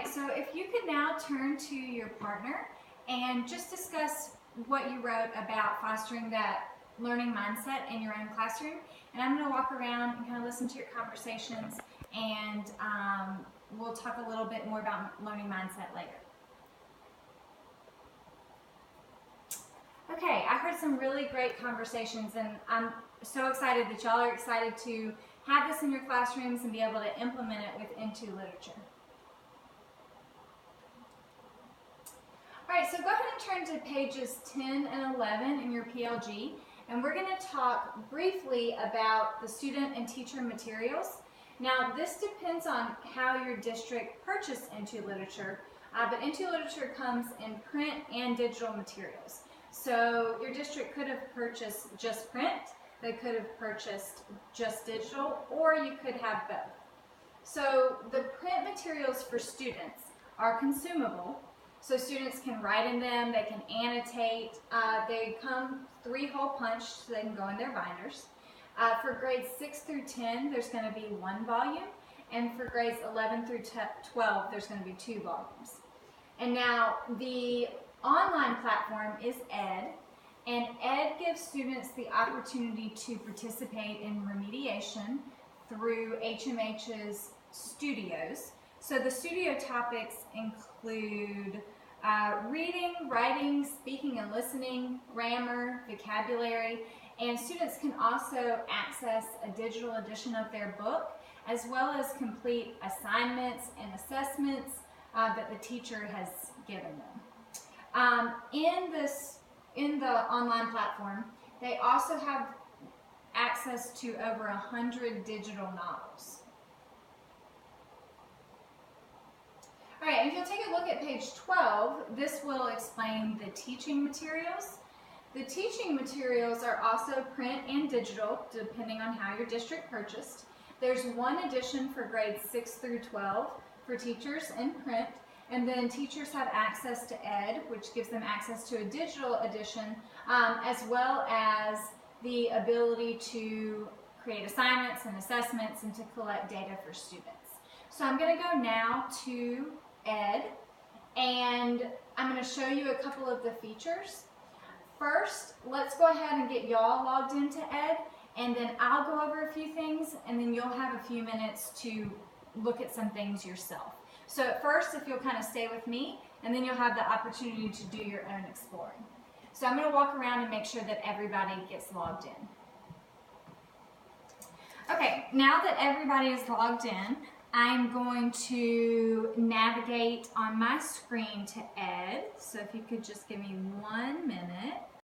right, so if you could now turn to your partner and just discuss what you wrote about fostering that learning mindset in your own classroom. And I'm going to walk around and kind of listen to your conversations, and we'll talk a little bit more about learning mindset later. Okay, I heard some really great conversations, and I'm so excited that y'all are excited to have this in your classrooms and be able to implement it with Into Literature. All right, so go ahead and turn to pages 10 and 11 in your PLG, and we're going to talk briefly about the student and teacher materials. Now, this depends on how your district purchased Into Literature, but Into Literature comes in print and digital materials. So your district could have purchased just print, they could have purchased just digital, or you could have both. So the print materials for students are consumable, so students can write in them, they can annotate. They come 3-hole punched, so they can go in their binders. For grades 6 through 10, there's going to be 1 volume, and for grades 11 through 12, there's going to be 2 volumes. And now the online platform is ED, and ED gives students the opportunity to participate in remediation through HMH's studios. So the studio topics include reading, writing, speaking and listening, grammar, vocabulary, and students can also access a digital edition of their book, as well as complete assignments and assessments that the teacher has given them. In the online platform, they also have access to over 100 digital novels. All right, if you'll take a look at page 12, this will explain the teaching materials. The teaching materials are also print and digital, depending on how your district purchased. There's 1 edition for grades 6 through 12 for teachers in print, and then teachers have access to ED, which gives them access to a digital edition, as well as the ability to create assignments and assessments and to collect data for students. So I'm going to go now to ED, and I'm going to show you a couple of the features. First, let's go ahead and get y'all logged into ED, and then I'll go over a few things, and then you'll have a few minutes to look at some things yourself. So at first, if you'll kind of stay with me, and then you'll have the opportunity to do your own exploring. So I'm going to walk around and make sure that everybody gets logged in. Okay, now that everybody is logged in, I'm going to navigate on my screen to ED. So if you could just give me 1 minute.